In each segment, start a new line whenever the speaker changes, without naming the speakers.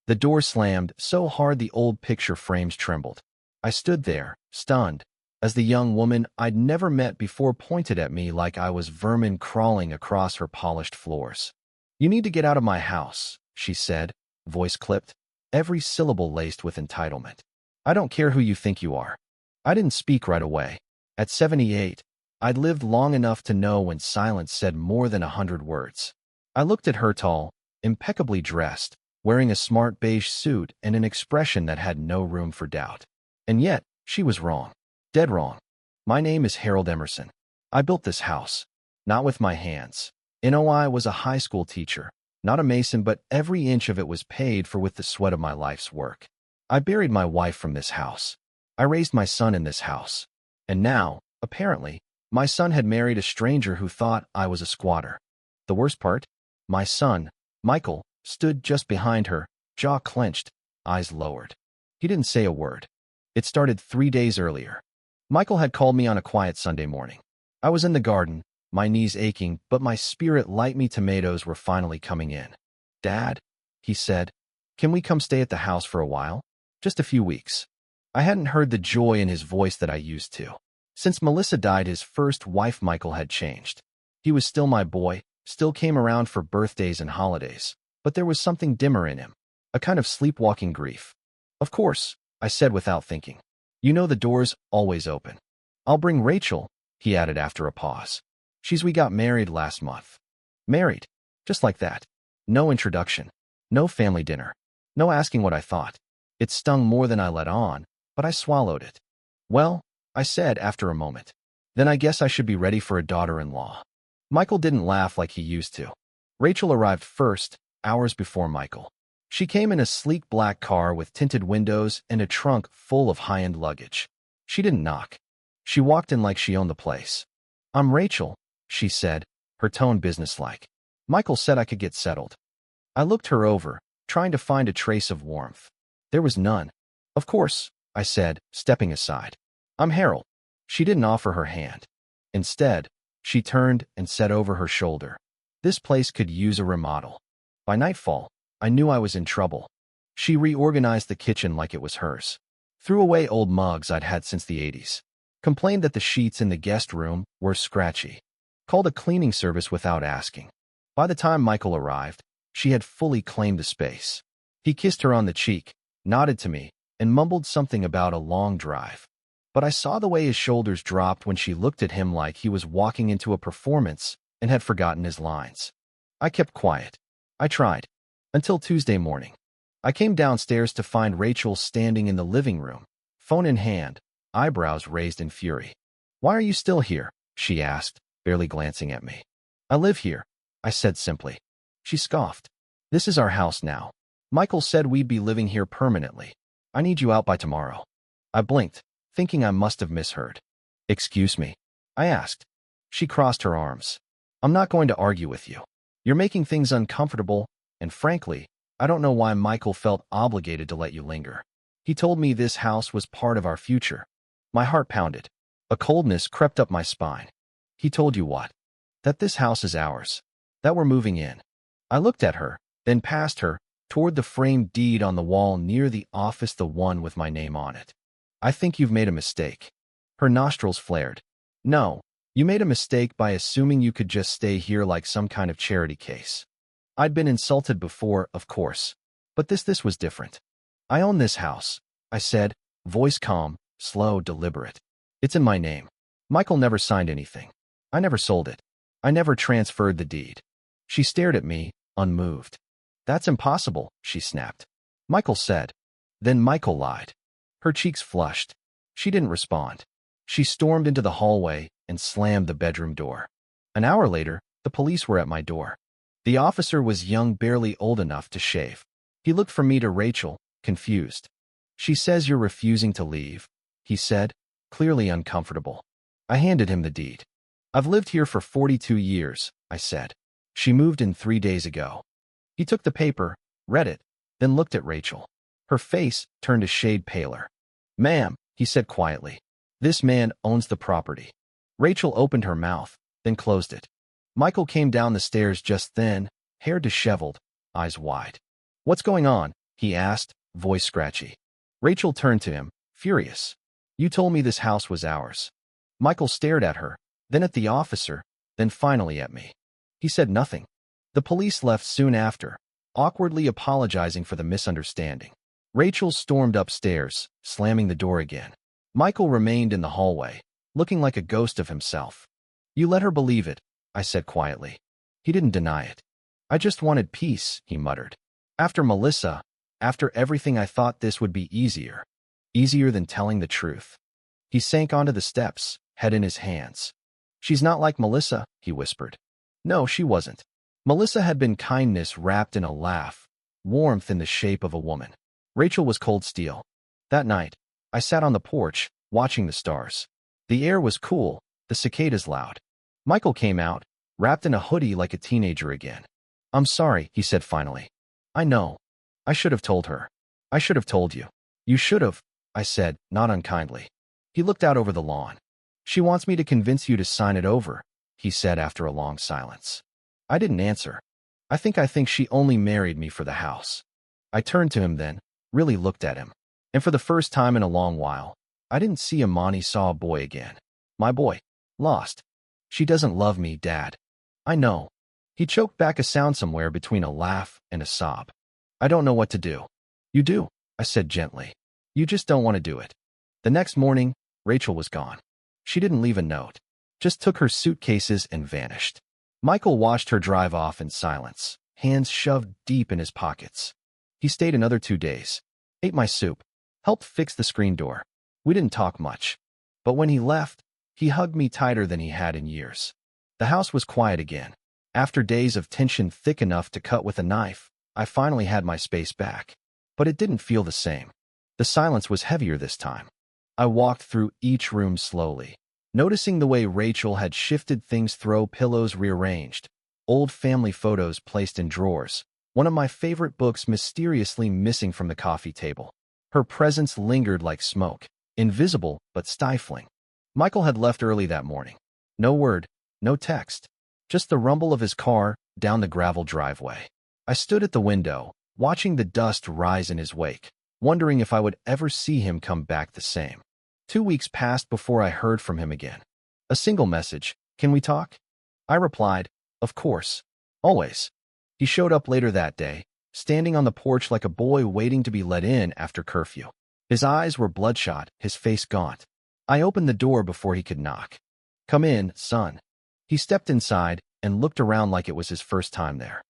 The door slammed so hard the old picture frames trembled. I stood there, stunned, as the young woman I'd never met before pointed at me like I was vermin crawling across her polished floors. "You need to get out of my house," she said, voice clipped, every syllable laced with entitlement. "I don't care who you think you are." I didn't speak right away. At 78, I'd lived long enough to know when silence said more than 100 words. I looked at her, tall, impeccably dressed, wearing a smart beige suit and an expression that had no room for doubt. And yet, she was wrong. Dead wrong. "My name is Harold Emerson. I built this house. Not with my hands. NOI was a high school teacher, not a mason, but every inch of it was paid for with the sweat of my life's work. I buried my wife from this house. I raised my son in this house. And now, apparently, my son had married a stranger who thought I was a squatter. The worst part? My son, Michael, stood just behind her, jaw clenched, eyes lowered. He didn't say a word. It started 3 days earlier. Michael had called me on a quiet Sunday morning. I was in the garden, my knees aching, but my spirit light. Me tomatoes were finally coming in. "Dad," he said, "can we come stay at the house for a while? Just a few weeks." I hadn't heard the joy in his voice that I used to. Since Melissa died, his first wife Michael had changed. He was still my boy, still came around for birthdays and holidays, but there was something dimmer in him, a kind of sleepwalking grief. "Of course," I said without thinking. "You know the door's always open." "I'll bring Rachel," he added after a pause. We got married last month." Married? Just like that. No introduction. No family dinner. No asking what I thought. It stung more than I let on, but I swallowed it. "Well," I said after a moment, "then I guess I should be ready for a daughter-in-law." Michael didn't laugh like he used to. Rachel arrived first, hours before Michael. She came in a sleek black car with tinted windows and a trunk full of high-end luggage. She didn't knock. She walked in like she owned the place. "I'm Rachel," she said, her tone businesslike. "Michael said I could get settled." I looked her over, trying to find a trace of warmth. There was none. "Of course," I said, stepping aside. "I'm Harold." She didn't offer her hand. Instead, she turned and said over her shoulder, "This place could use a remodel." By nightfall, I knew I was in trouble. She reorganized the kitchen like it was hers. Threw away old mugs I'd had since the 80s. Complained that the sheets in the guest room were scratchy. Called a cleaning service without asking. By the time Michael arrived, she had fully claimed the space. He kissed her on the cheek, nodded to me, and mumbled something about a long drive. But I saw the way his shoulders dropped when she looked at him like he was walking into a performance and had forgotten his lines. I kept quiet. I tried. Until Tuesday morning. I came downstairs to find Rachel standing in the living room, phone in hand, eyebrows raised in fury. "Why are you still here?" she asked, barely glancing at me. "I live here," I said simply. She scoffed. "This is our house now. Michael said we'd be living here permanently. I need you out by tomorrow." I blinked, thinking I must have misheard. "Excuse me?" I asked. She crossed her arms. "I'm not going to argue with you. You're making things uncomfortable, and frankly, I don't know why Michael felt obligated to let you linger. He told me this house was part of our future." My heart pounded. A coldness crept up my spine. "He told you what?" "That this house is ours. That we're moving in." I looked at her, then past her, toward the framed deed on the wall near the office, the one with my name on it. "I think you've made a mistake." Her nostrils flared. "No, you made a mistake by assuming you could just stay here like some kind of charity case." I'd been insulted before, of course, but this was different. "I own this house," I said, voice calm, slow, deliberate. "It's in my name. Michael never signed anything. I never sold it. I never transferred the deed." She stared at me, unmoved. "That's impossible," she snapped. "Michael said." Then Michael lied. Her cheeks flushed. She didn't respond. She stormed into the hallway and slammed the bedroom door. An hour later, the police were at my door. The officer was young, barely old enough to shave. He looked from me to Rachel, confused. "She says you're refusing to leave," he said, clearly uncomfortable. I handed him the deed. "I've lived here for 42 years, I said. "She moved in 3 days ago." He took the paper, read it, then looked at Rachel. Her face turned a shade paler. "Ma'am," he said quietly, "this man owns the property." Rachel opened her mouth, then closed it. Michael came down the stairs just then, hair disheveled, eyes wide. "What's going on?" he asked, voice scratchy. Rachel turned to him, furious. You told me this house was ours. Michael stared at her, then at the officer, then finally at me. He said nothing. The police left soon after, awkwardly apologizing for the misunderstanding. Rachel stormed upstairs, slamming the door again. Michael remained in the hallway, looking like a ghost of himself. You let her believe it, I said quietly. He didn't deny it. I just wanted peace, he muttered. After Melissa, after everything, I thought this would be easier. Easier than telling the truth. He sank onto the steps, head in his hands. She's not like Melissa, he whispered. No, she wasn't. Melissa had been kindness wrapped in a laugh, warmth in the shape of a woman. Rachel was cold steel. That night, I sat on the porch, watching the stars. The air was cool, the cicadas loud. Michael came out, wrapped in a hoodie like a teenager again. I'm sorry, he said finally. I know. I should have told her. I should have told you. You should have, I said, not unkindly. He looked out over the lawn. She wants me to convince you to sign it over, he said after a long silence. I didn't answer. I think she only married me for the house. I turned to him then, really looked at him. And for the first time in a long while, I didn't see Imani saw a boy again. My boy. Lost. She doesn't love me, Dad. I know. He choked back a sound somewhere between a laugh and a sob. I don't know what to do. You do, I said gently. You just don't want to do it. The next morning, Rachel was gone. She didn't leave a note. Just took her suitcases and vanished. Michael watched her drive off in silence, hands shoved deep in his pockets. He stayed another 2 days, ate my soup, helped fix the screen door. We didn't talk much. But when he left, he hugged me tighter than he had in years. The house was quiet again. After days of tension thick enough to cut with a knife, I finally had my space back. But it didn't feel the same. The silence was heavier this time. I walked through each room slowly, noticing the way Rachel had shifted things, throw pillows rearranged, old family photos placed in drawers, one of my favorite books mysteriously missing from the coffee table. Her presence lingered like smoke, invisible but stifling. Michael had left early that morning. No word, no text, just the rumble of his car down the gravel driveway. I stood at the window, watching the dust rise in his wake, wondering if I would ever see him come back the same. 2 weeks passed before I heard from him again. A single message, can we talk? I replied, of course, always. He showed up later that day, standing on the porch like a boy waiting to be let in after curfew. His eyes were bloodshot, his face gaunt. I opened the door before he could knock. Come in, son. He stepped inside and looked around like it was his first time there.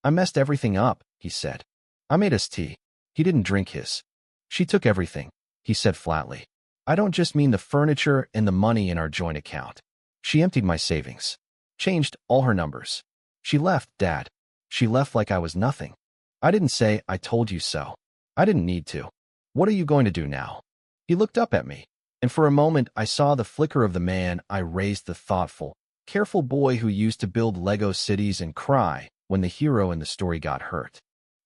I messed everything up, he said. I made us tea. He didn't drink his. She took everything, he said flatly. I don't just mean the furniture and the money in our joint account. She emptied my savings. Changed all her numbers. She left, Dad. She left like I was nothing. I didn't say, I told you so. I didn't need to. What are you going to do now? He looked up at me, and for a moment I saw the flicker of the man I raised, the thoughtful, careful boy who used to build Lego cities and cry when the hero in the story got hurt.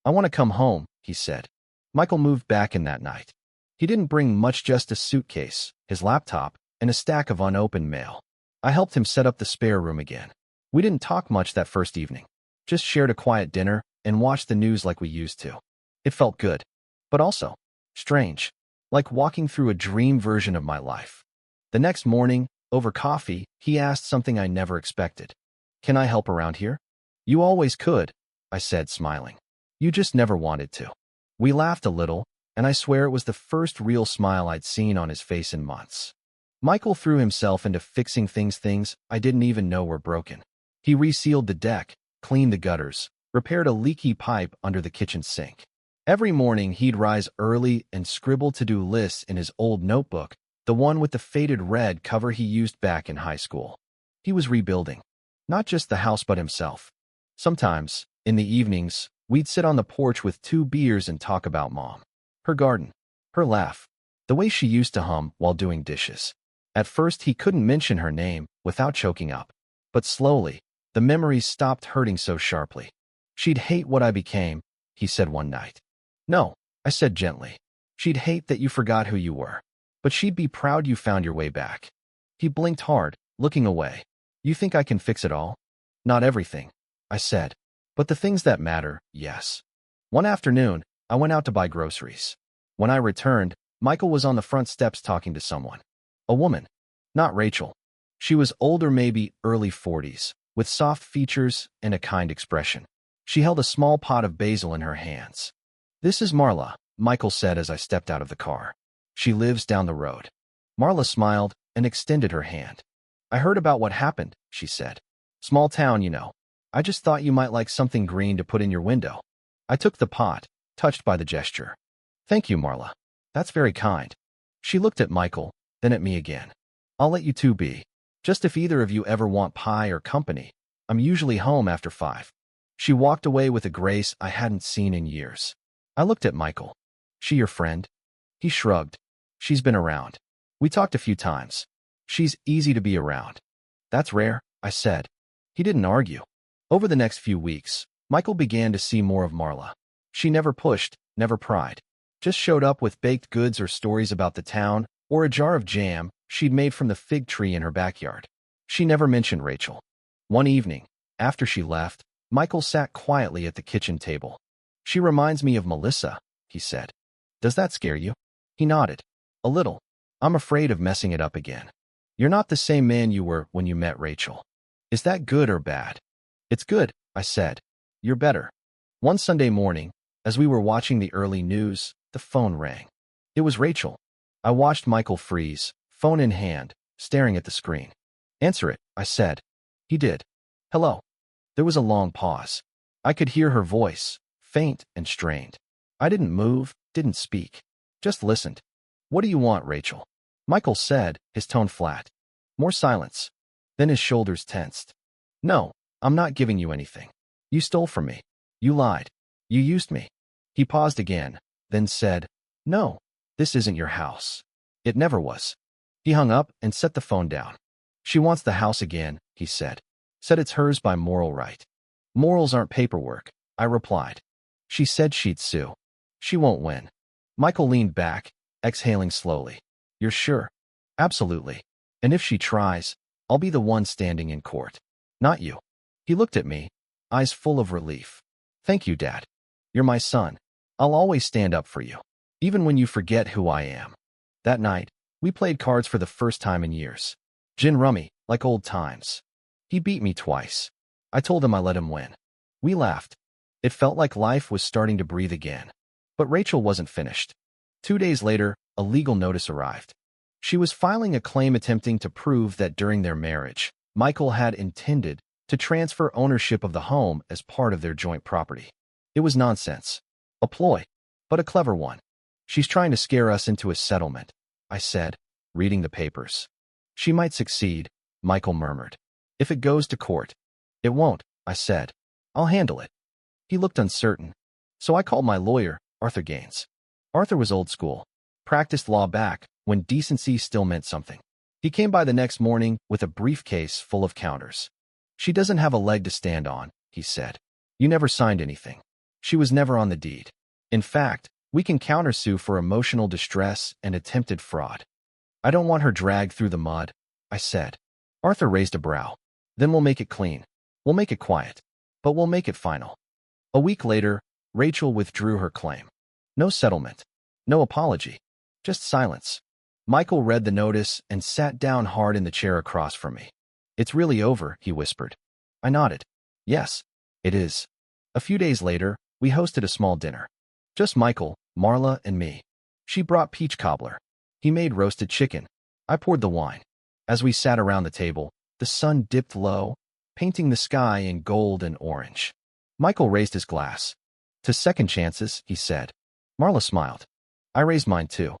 I want to come home, he said. Michael moved back in that night. He didn't bring much, just a suitcase, his laptop, and a stack of unopened mail. I helped him set up the spare room again. We didn't talk much that first evening, just shared a quiet dinner and watched the news like we used to. It felt good, but also strange, like walking through a dream version of my life. The next morning, over coffee, he asked something I never expected. Can I help around here? You always could, I said, smiling. You just never wanted to. We laughed a little, and I swear it was the first real smile I'd seen on his face in months. Michael threw himself into fixing things I didn't even know were broken. He resealed the deck, cleaned the gutters, repaired a leaky pipe under the kitchen sink. Every morning he'd rise early and scribble to-do lists in his old notebook, the one with the faded red cover he used back in high school. He was rebuilding, not just the house but himself. Sometimes, in the evenings, we'd sit on the porch with 2 beers and talk about Mom. Her garden, her laugh, the way she used to hum while doing dishes. At first he couldn't mention her name without choking up. But slowly, the memories stopped hurting so sharply. She'd hate what I became, he said one night. No, I said gently. She'd hate that you forgot who you were. But she'd be proud you found your way back. He blinked hard, looking away. You think I can fix it all? Not everything, I said. But the things that matter, yes. One afternoon, I went out to buy groceries. When I returned, Michael was on the front steps talking to someone. A woman. Not Rachel. She was older, maybe early 40s, with soft features and a kind expression. She held a small pot of basil in her hands. "This is Marla," Michael said as I stepped out of the car. "She lives down the road." Marla smiled and extended her hand. "I heard about what happened," she said. "Small town, you know. I just thought you might like something green to put in your window." I took the pot, touched by the gesture. "Thank you, Marla. That's very kind." She looked at Michael, then at me again. "I'll let you two be. Just if either of you ever want pie or company, I'm usually home after 5. She walked away with a grace I hadn't seen in years. I looked at Michael. "She your friend?" He shrugged. "She's been around. We talked a few times. She's easy to be around." "That's rare," I said. He didn't argue. Over the next few weeks, Michael began to see more of Marla. She never pushed, never pried. Just showed up with baked goods or stories about the town, or a jar of jam she'd made from the fig tree in her backyard. She never mentioned Rachel. One evening, after she left, Michael sat quietly at the kitchen table. "She reminds me of Melissa," he said. "Does that scare you?" He nodded. "A little. I'm afraid of messing it up again." "You're not the same man you were when you met Rachel." "Is that good or bad?" "It's good," I said. "You're better." One Sunday morning, as we were watching the early news, the phone rang. It was Rachel. I watched Michael freeze, phone in hand, staring at the screen. "Answer it," I said. He did. "Hello." There was a long pause. I could hear her voice, faint and strained. I didn't move, didn't speak. Just listened. "What do you want, Rachel?" Michael said, his tone flat. More silence. Then his shoulders tensed. "No, I'm not giving you anything. You stole from me. You lied. You used me." He paused again, then said, "No, this isn't your house. It never was." He hung up and set the phone down. "She wants the house again," he said. "Said it's hers by moral right." "Morals aren't paperwork," I replied. "She said she'd sue. She won't win." Michael leaned back, exhaling slowly. "You're sure?" "Absolutely. And if she tries, I'll be the one standing in court. Not you." He looked at me, eyes full of relief. "Thank you, Dad. You're my son. I'll always stand up for you, even when you forget who I am." That night, we played cards for the first time in years. Gin rummy, like old times. He beat me twice. I told him I let him win. We laughed. It felt like life was starting to breathe again. But Rachel wasn't finished. 2 days later, a legal notice arrived. She was filing a claim attempting to prove that during their marriage, Michael had intended to transfer ownership of the home as part of their joint property. It was nonsense. A ploy, but a clever one. "She's trying to scare us into a settlement," I said, reading the papers. "She might succeed," Michael murmured. "If it goes to court." "It won't," I said. "I'll handle it." He looked uncertain. So I called my lawyer, Arthur Gaines. Arthur was old school, practiced law back when decency still meant something. He came by the next morning with a briefcase full of counters. "She doesn't have a leg to stand on," he said. "You never signed anything. She was never on the deed. In fact, we can countersue for emotional distress and attempted fraud." "I don't want her dragged through the mud," I said. Arthur raised a brow. "Then we'll make it clean. We'll make it quiet. But we'll make it final." A week later, Rachel withdrew her claim. No settlement. No apology. Just silence. Michael read the notice and sat down hard in the chair across from me. "It's really over," he whispered. I nodded. "Yes, it is." A few days later, we hosted a small dinner. Just Michael, Marla, and me. She brought peach cobbler. He made roasted chicken. I poured the wine. As we sat around the table, the sun dipped low, painting the sky in gold and orange. Michael raised his glass. "To second chances," he said. Marla smiled. I raised mine too.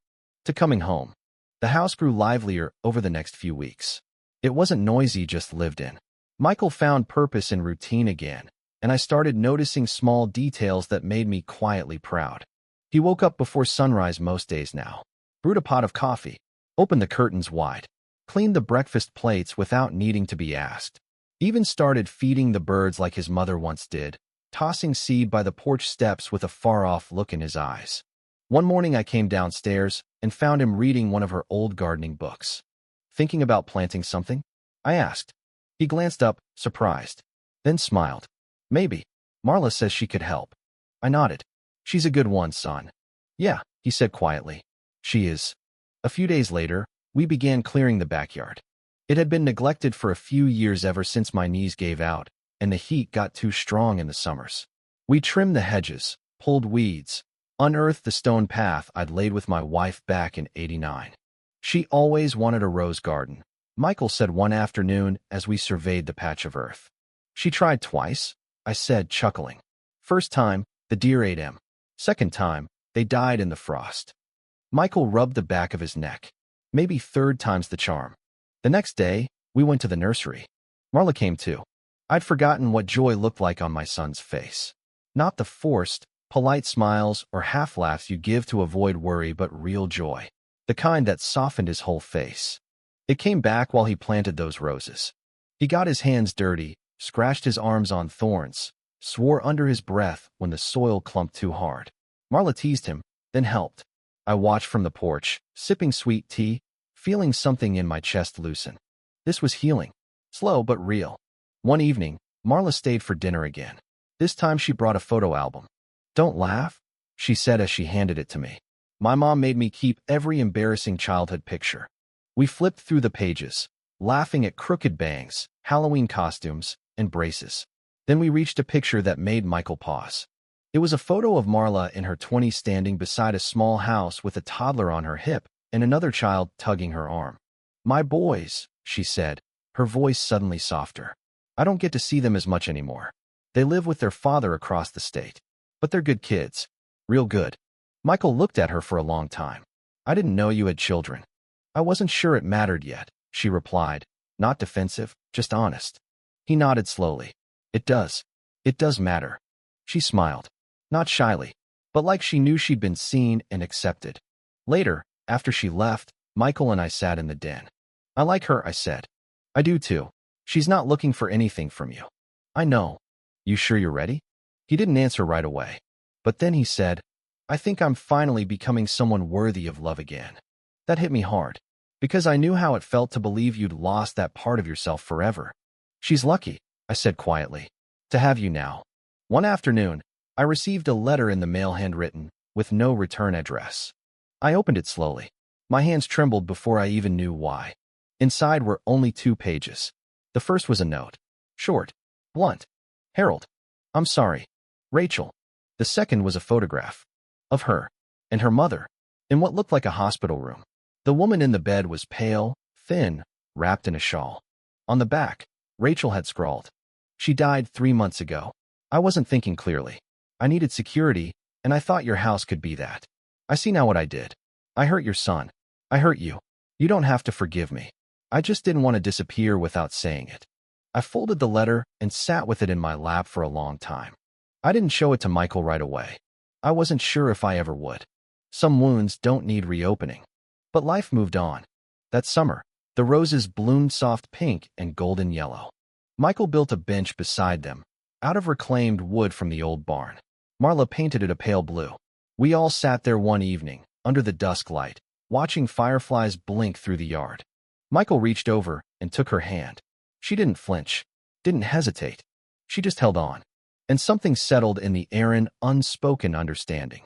To coming home. The house grew livelier over the next few weeks. It wasn't noisy, just lived in. Michael found purpose in routine again, and I started noticing small details that made me quietly proud. He woke up before sunrise most days now, brewed a pot of coffee, opened the curtains wide, cleaned the breakfast plates without needing to be asked, even started feeding the birds like his mother once did, tossing seed by the porch steps with a far-off look in his eyes. One morning I came downstairs and found him reading one of her old gardening books. "Thinking about planting something?" I asked. He glanced up, surprised, then smiled. "Maybe. Marla says she could help." I nodded. She's a good one, son. Yeah, he said quietly. She is. A few days later, we began clearing the backyard. It had been neglected for a few years ever since my knees gave out, and the heat got too strong in the summers. We trimmed the hedges, pulled weeds, unearthed the stone path I'd laid with my wife back in '89. She always wanted a rose garden, Michael said one afternoon as we surveyed the patch of earth. She tried twice, I said, chuckling. First time, the deer ate him. Second time, they died in the frost. Michael rubbed the back of his neck. Maybe third time's the charm. The next day, we went to the nursery. Marla came too. I'd forgotten what joy looked like on my son's face. Not the forced, polite smiles or half-laughs you give to avoid worry, but real joy. The kind that softened his whole face. It came back while he planted those roses. He got his hands dirty, scratched his arms on thorns, swore under his breath when the soil clumped too hard. Marla teased him, then helped. I watched from the porch, sipping sweet tea, feeling something in my chest loosen. This was healing. Slow but real. One evening, Marla stayed for dinner again. This time she brought a photo album. Don't laugh, she said as she handed it to me. My mom made me keep every embarrassing childhood picture. We flipped through the pages, laughing at crooked bangs, Halloween costumes, and braces. Then we reached a picture that made Michael pause. It was a photo of Marla in her 20s standing beside a small house with a toddler on her hip and another child tugging her arm. My boys, she said, her voice suddenly softer. I don't get to see them as much anymore. They live with their father across the state. But they're good kids. Real good. Michael looked at her for a long time. I didn't know you had children. I wasn't sure it mattered yet, she replied, not defensive, just honest. He nodded slowly. It does. It does matter. She smiled. Not shyly, but like she knew she'd been seen and accepted. Later, after she left, Michael and I sat in the den. I like her, I said. I do too. She's not looking for anything from you. I know. You sure you're ready? He didn't answer right away. But then he said, I think I'm finally becoming someone worthy of love again. That hit me hard, because I knew how it felt to believe you'd lost that part of yourself forever. She's lucky, I said quietly, to have you now. One afternoon, I received a letter in the mail handwritten, with no return address. I opened it slowly. My hands trembled before I even knew why. Inside were only 2 pages. The first was a note. Short. Blunt. Harold. I'm sorry. Rachel. The second was a photograph. Of her. And her mother. In what looked like a hospital room. The woman in the bed was pale, thin, wrapped in a shawl. On the back, Rachel had scrawled. She died 3 months ago. I wasn't thinking clearly. I needed security, and I thought your house could be that. I see now what I did. I hurt your son. I hurt you. You don't have to forgive me. I just didn't want to disappear without saying it. I folded the letter and sat with it in my lap for a long time. I didn't show it to Michael right away. I wasn't sure if I ever would. Some wounds don't need reopening. But life moved on. That summer, the roses bloomed soft pink and golden yellow. Michael built a bench beside them, out of reclaimed wood from the old barn. Marla painted it a pale blue. We all sat there one evening, under the dusk light, watching fireflies blink through the yard. Michael reached over and took her hand. She didn't flinch, didn't hesitate. She just held on. And something settled in the air, an unspoken understanding.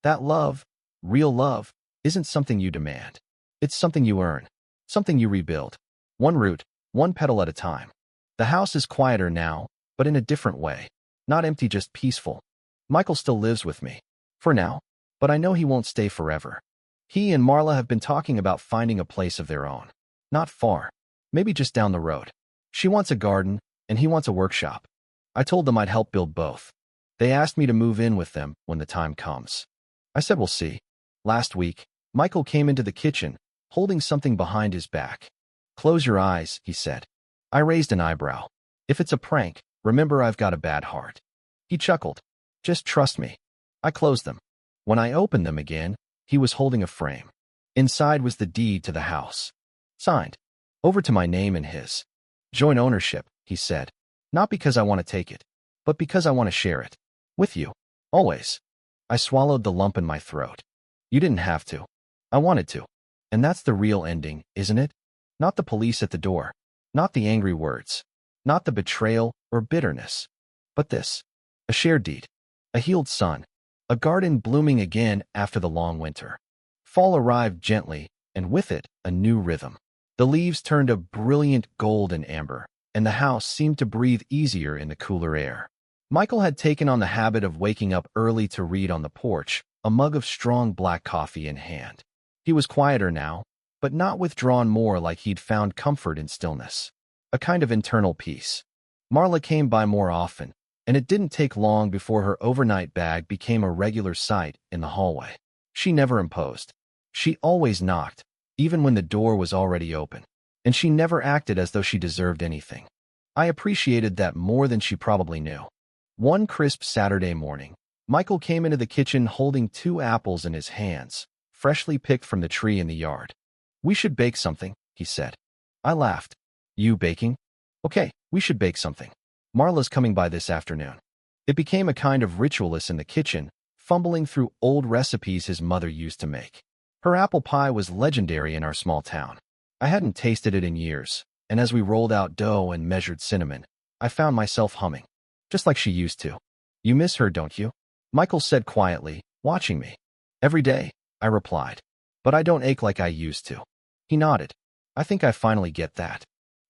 That love, real love, isn't something you demand. It's something you earn, something you rebuild. One root, one petal at a time. The house is quieter now, but in a different way. Not empty, just peaceful. Michael still lives with me. For now. But I know he won't stay forever. He and Marla have been talking about finding a place of their own. Not far. Maybe just down the road. She wants a garden, and he wants a workshop. I told them I'd help build both. They asked me to move in with them when the time comes. I said we'll see. Last week, Michael came into the kitchen, holding something behind his back. Close your eyes, he said. I raised an eyebrow. If it's a prank, remember I've got a bad heart. He chuckled. Just trust me. I closed them. When I opened them again, he was holding a frame. Inside was the deed to the house. Signed. Over to my name and his. Joint ownership, he said. Not because I want to take it, but because I want to share it. With you. Always. I swallowed the lump in my throat. You didn't have to. I wanted to. And that's the real ending, isn't it? Not the police at the door. Not the angry words. Not the betrayal or bitterness. But this. A shared deed. A healed son. a garden blooming again after the long winter. Fall arrived gently, and with it, a new rhythm. The leaves turned a brilliant gold and amber, and the house seemed to breathe easier in the cooler air. Michael had taken on the habit of waking up early to read on the porch, a mug of strong black coffee in hand. He was quieter now, but not withdrawn, more like he'd found comfort in stillness. A kind of internal peace. Marla came by more often, and it didn't take long before her overnight bag became a regular sight in the hallway. She never imposed. She always knocked, even when the door was already open, and she never acted as though she deserved anything. I appreciated that more than she probably knew. One crisp Saturday morning, Michael came into the kitchen holding 2 apples in his hands, freshly picked from the tree in the yard. "We should bake something," he said. I laughed. "You baking? Okay, we should bake something. Marla's coming by this afternoon." It became a kind of ritualist in the kitchen, fumbling through old recipes his mother used to make. Her apple pie was legendary in our small town. I hadn't tasted it in years, and as we rolled out dough and measured cinnamon, I found myself humming, just like she used to. "You miss her, don't you?" Michael said quietly, watching me. "Every day," I replied. "But I don't ache like I used to." He nodded. "I think I finally get that."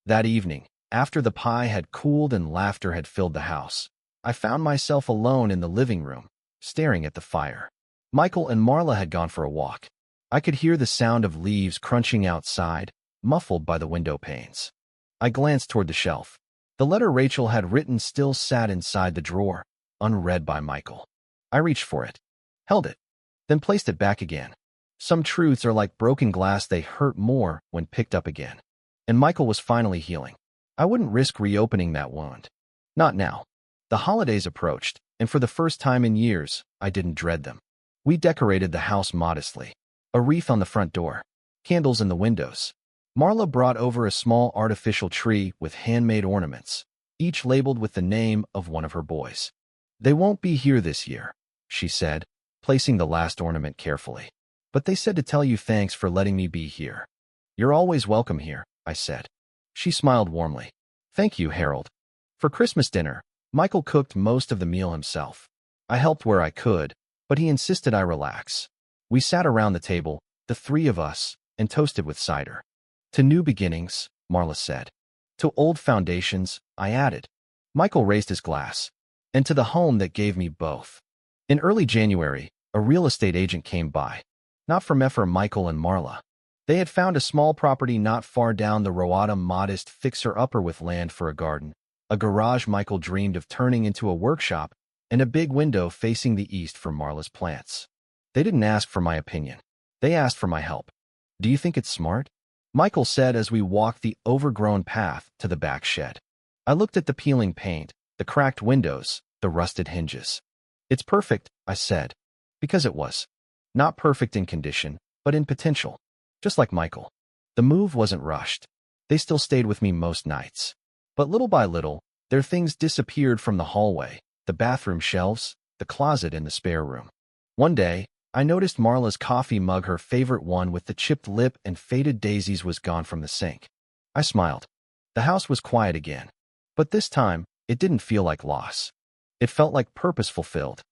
That evening, after the pie had cooled and laughter had filled the house, I found myself alone in the living room, staring at the fire. Michael and Marla had gone for a walk. I could hear the sound of leaves crunching outside, muffled by the window panes. I glanced toward the shelf. The letter Rachel had written still sat inside the drawer, unread by Michael. I reached for it, held it, then placed it back again. Some truths are like broken glass, they hurt more when picked up again. And Michael was finally healing. I wouldn't risk reopening that wound. Not now. The holidays approached, and for the first time in years, I didn't dread them. We decorated the house modestly. A wreath on the front door, candles in the windows. Marla brought over a small artificial tree with handmade ornaments, each labeled with the name of one of her boys. "They won't be here this year," she said, placing the last ornament carefully. "But they said to tell you thanks for letting me be here." "You're always welcome here," I said. She smiled warmly. "Thank you, Harold." For Christmas dinner, Michael cooked most of the meal himself. I helped where I could, but he insisted I relax. We sat around the table, the 3 of us, and toasted with cider. "To new beginnings," Marla said. "To old foundations," I added. Michael raised his glass. "And to the home that gave me both." In early January, a real estate agent came by. Not from for Michael and Marla. They had found a small property not far down the road, a modest fixer-upper with land for a garden, a garage Michael dreamed of turning into a workshop, and a big window facing the east for Marla's plants. They didn't ask for my opinion. They asked for my help. "Do you think it's smart?" Michael said as we walked the overgrown path to the back shed. I looked at the peeling paint, the cracked windows, the rusted hinges. "It's perfect," I said, because it was. Not perfect in condition, but in potential. Just like Michael. The move wasn't rushed. They still stayed with me most nights. But little by little, their things disappeared from the hallway, the bathroom shelves, the closet, and the spare room. One day, I noticed Marla's coffee mug, her favorite one with the chipped lip and faded daisies, was gone from the sink. I smiled. The house was quiet again. But this time, it didn't feel like loss. It felt like purpose fulfilled.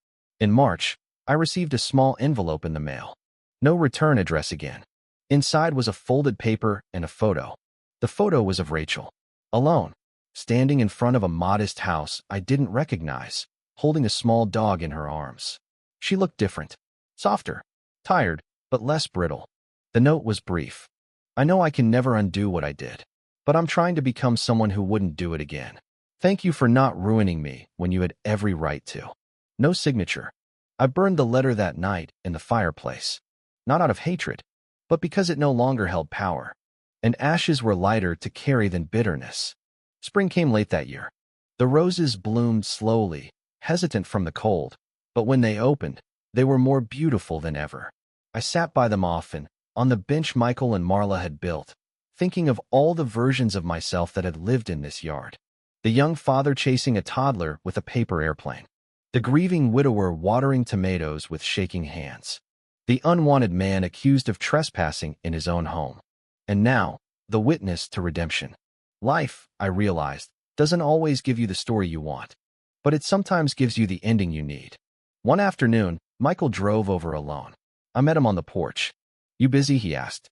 In March, I received a small envelope in the mail. No return address again. Inside was a folded paper and a photo. The photo was of Rachel, alone, standing in front of a modest house I didn't recognize, holding a small dog in her arms. She looked different. Softer, tired, but less brittle. The note was brief. "I know I can never undo what I did, but I'm trying to become someone who wouldn't do it again. Thank you for not ruining me when you had every right to." No signature. I burned the letter that night in the fireplace. Not out of hatred, but because it no longer held power. And ashes were lighter to carry than bitterness. Spring came late that year. The roses bloomed slowly, hesitant from the cold, but when they opened, they were more beautiful than ever. I sat by them often, on the bench Michael and Marla had built, thinking of all the versions of myself that had lived in this yard. The young father chasing a toddler with a paper airplane. The grieving widower watering tomatoes with shaking hands. The unwanted man accused of trespassing in his own home. And now, the witness to redemption. Life, I realized, doesn't always give you the story you want, but it sometimes gives you the ending you need. One afternoon, Michael drove over alone. I met him on the porch. You busy? He asked.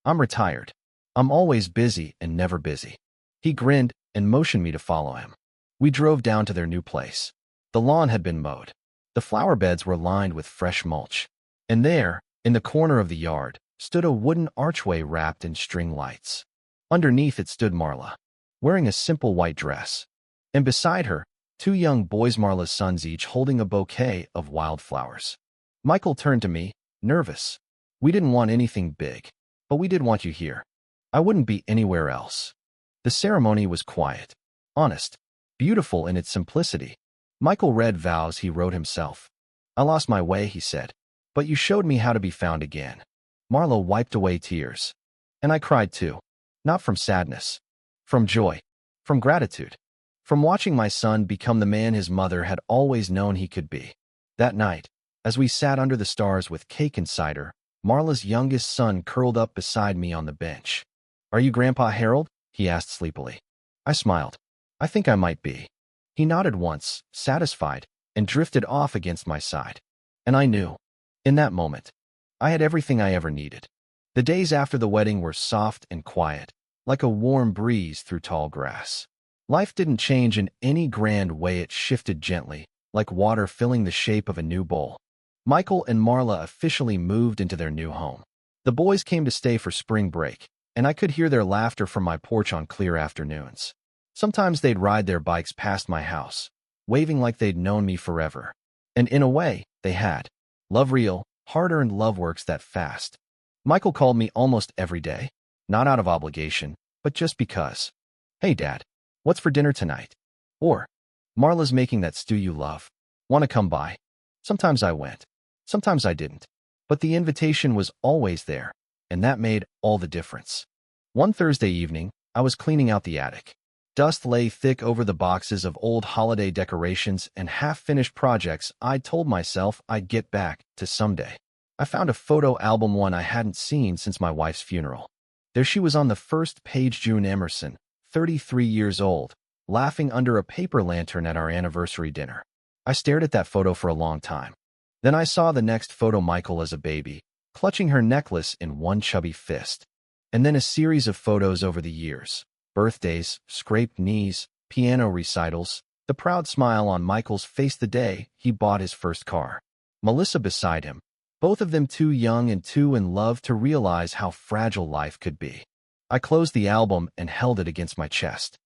I'm retired. I'm always busy and never busy. He grinned and motioned me to follow him. We drove down to their new place. The lawn had been mowed. The flower beds were lined with fresh mulch. And there, in the corner of the yard, stood a wooden archway wrapped in string lights. Underneath it stood Marla, wearing a simple white dress. And beside her, two young boys, Marla's sons, each holding a bouquet of wildflowers. Michael turned to me, nervous. We didn't want anything big, but we did want you here. I wouldn't be anywhere else. The ceremony was quiet, honest, beautiful in its simplicity. Michael read vows he wrote himself. I lost my way, he said, but you showed me how to be found again. Marla wiped away tears. And I cried too. Not from sadness. From joy. From gratitude. From watching my son become the man his mother had always known he could be. That night, as we sat under the stars with cake and cider, Marla's youngest son curled up beside me on the bench. Are you Grandpa Harold? He asked sleepily. I smiled. I think I might be. He nodded once, satisfied, and drifted off against my side. And I knew, in that moment, I had everything I ever needed. The days after the wedding were soft and quiet, like a warm breeze through tall grass. Life didn't change in any grand way, it shifted gently, like water filling the shape of a new bowl. Michael and Marla officially moved into their new home. The boys came to stay for spring break, and I could hear their laughter from my porch on clear afternoons. Sometimes they'd ride their bikes past my house, waving like they'd known me forever. And in a way, they had. Love real, hard-earned love works that fast. Michael called me almost every day, not out of obligation, but just because. Hey, Dad, what's for dinner tonight? Or, Marla's making that stew you love. Want to come by? Sometimes I went. Sometimes I didn't. But the invitation was always there, and that made all the difference. One Thursday evening, I was cleaning out the attic. Dust lay thick over the boxes of old holiday decorations and half-finished projects I'd told myself I'd get back to someday. I found a photo album, one I hadn't seen since my wife's funeral. There she was on the first page, June Emerson, 33 years old, laughing under a paper lantern at our anniversary dinner. I stared at that photo for a long time. Then I saw the next photo, Michael as a baby, clutching her necklace in one chubby fist. And then a series of photos over the years. Birthdays, scraped knees, piano recitals, the proud smile on Michael's face the day he bought his first car. Melissa beside him, both of them too young and too in love to realize how fragile life could be. I closed the album and held it against my chest.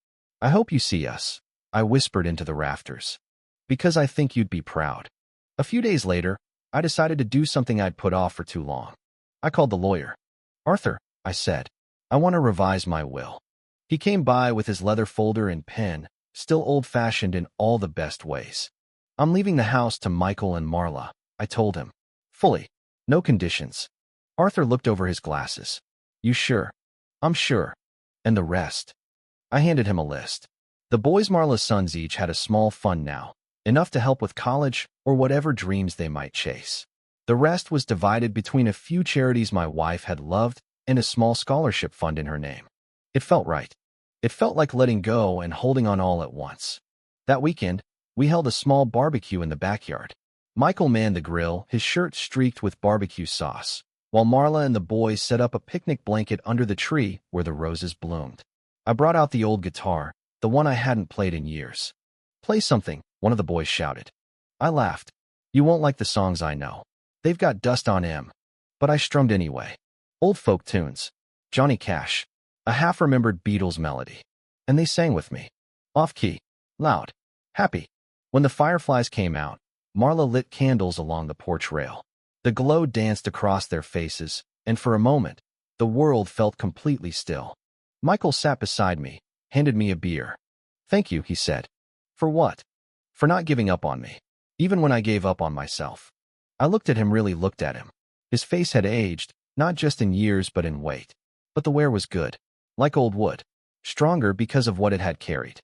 I hope you see us, I whispered into the rafters. Because I think you'd be proud. A few days later, I decided to do something I'd put off for too long. I called the lawyer. Arthur, I said, I want to revise my will. He came by with his leather folder and pen, still old-fashioned in all the best ways. I'm leaving the house to Michael and Marla, I told him. Fully. No conditions. Arthur looked over his glasses. You sure? I'm sure. And the rest? I handed him a list. The boys, Marla's sons, each had a small fund now, enough to help with college or whatever dreams they might chase. The rest was divided between a few charities my wife had loved and a small scholarship fund in her name. It felt right. It felt like letting go and holding on all at once. That weekend, we held a small barbecue in the backyard. Michael manned the grill, his shirt streaked with barbecue sauce, while Marla and the boys set up a picnic blanket under the tree where the roses bloomed. I brought out the old guitar, the one I hadn't played in years. Play something, one of the boys shouted. I laughed. You won't like the songs I know. They've got dust on 'em. But I strummed anyway. Old folk tunes. Johnny Cash. A half-remembered Beatles melody. And they sang with me. Off-key. Loud. Happy. When the fireflies came out, Marla lit candles along the porch rail. The glow danced across their faces, and for a moment, the world felt completely still. Michael sat beside me, handed me a beer. Thank you, he said. For what? For not giving up on me. Even when I gave up on myself. I looked at him, really looked at him. His face had aged, not just in years but in weight. But the wear was good. Like old wood. Stronger because of what it had carried.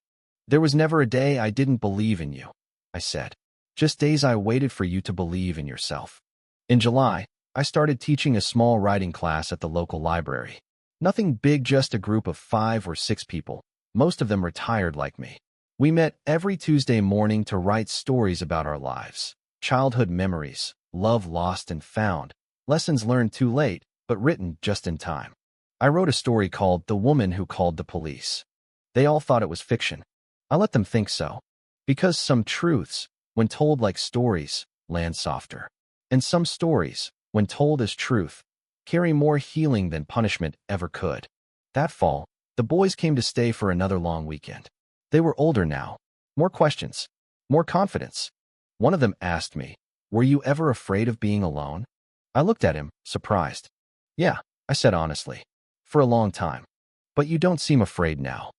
There was never a day I didn't believe in you, I said. Just days I waited for you to believe in yourself. In July, I started teaching a small writing class at the local library. Nothing big, just a group of 5 or 6 people, most of them retired like me. We met every Tuesday morning to write stories about our lives, childhood memories, love lost and found, lessons learned too late, but written just in time. I wrote a story called The Woman Who Called the Police. They all thought it was fiction. I let them think so. Because some truths, when told like stories, land softer. And some stories, when told as truth, carry more healing than punishment ever could. That fall, the boys came to stay for another long weekend. They were older now. More questions. More confidence. One of them asked me, "Were you ever afraid of being alone?" I looked at him, surprised. "Yeah," I said honestly. "For a long time. But you don't seem afraid now."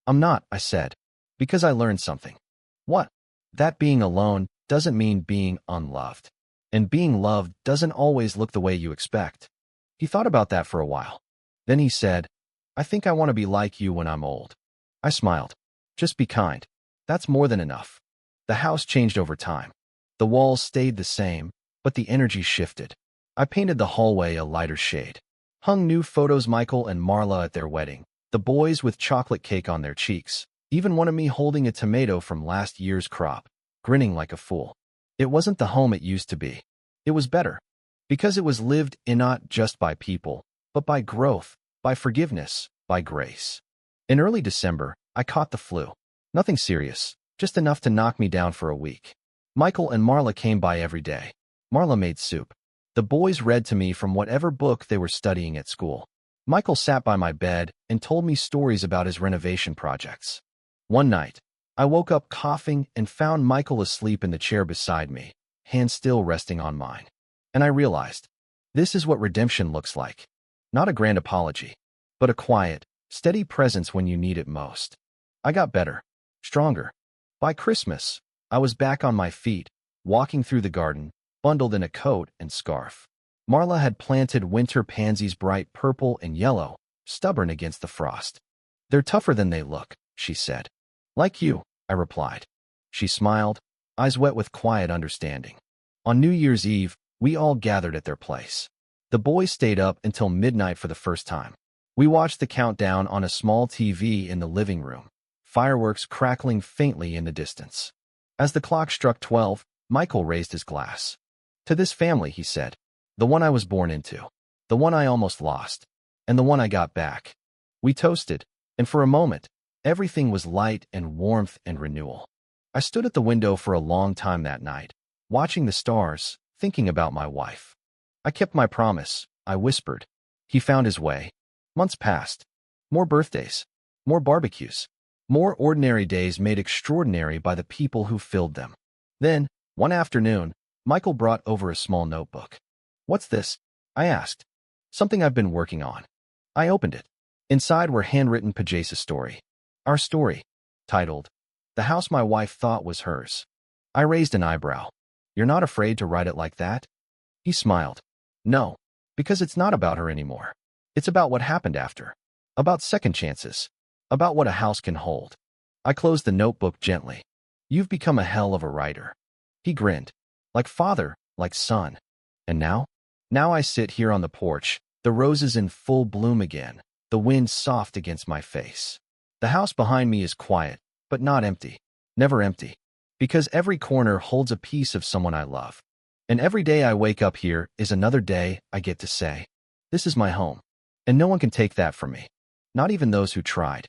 "I'm not," I said. "Because I learned something." "What?" "That being alone doesn't mean being unloved. And being loved doesn't always look the way you expect." He thought about that for a while. Then he said, "I think I want to be like you when I'm old." I smiled. "Just be kind. That's more than enough." The house changed over time. The walls stayed the same, but the energy shifted. I painted the hallway a lighter shade. Hung new photos Michael and Marla at their wedding, the boys with chocolate cake on their cheeks, even one of me holding a tomato from last year's crop, grinning like a fool. It wasn't the home it used to be. It was better. Because it was lived in not just by people, but by growth, by forgiveness, by grace. In early December, I caught the flu. Nothing serious, just enough to knock me down for a week. Michael and Marla came by every day. Marla made soup. The boys read to me from whatever book they were studying at school. Michael sat by my bed and told me stories about his renovation projects. One night, I woke up coughing and found Michael asleep in the chair beside me, hand still resting on mine. And I realized, this is what redemption looks like. Not a grand apology, but a quiet, steady presence when you need it most. I got better, stronger. By Christmas, I was back on my feet, walking through the garden, bundled in a coat and scarf. Marla had planted winter pansies bright purple and yellow, stubborn against the frost. "They're tougher than they look," she said. "Like you," I replied. She smiled, eyes wet with quiet understanding. On New Year's Eve, we all gathered at their place. The boys stayed up until midnight for the first time. We watched the countdown on a small TV in the living room, fireworks crackling faintly in the distance. As the clock struck 12, Michael raised his glass. "To this family," he said. "The one I was born into, the one I almost lost, and the one I got back." We toasted, and for a moment, everything was light and warmth and renewal. I stood at the window for a long time that night, watching the stars, thinking about my wife. "I kept my promise," I whispered. He found his way. Months passed. More birthdays. More barbecues. More ordinary days made extraordinary by the people who filled them. Then, one afternoon, Michael brought over a small notebook. "What's this?" I asked. "Something I've been working on." I opened it. Inside were handwritten pages of story. Our story, titled, "The House My Wife Thought Was Hers." I raised an eyebrow. "You're not afraid to write it like that?" He smiled. "No, because it's not about her anymore. It's about what happened after. About second chances. About what a house can hold." I closed the notebook gently. "You've become a hell of a writer." He grinned. "Like father, like son. And now?" "Now I sit here on the porch, the roses in full bloom again, the wind soft against my face. The house behind me is quiet, but not empty. Never empty. Because every corner holds a piece of someone I love. And every day I wake up here is another day I get to say, this is my home. And no one can take that from me. Not even those who tried."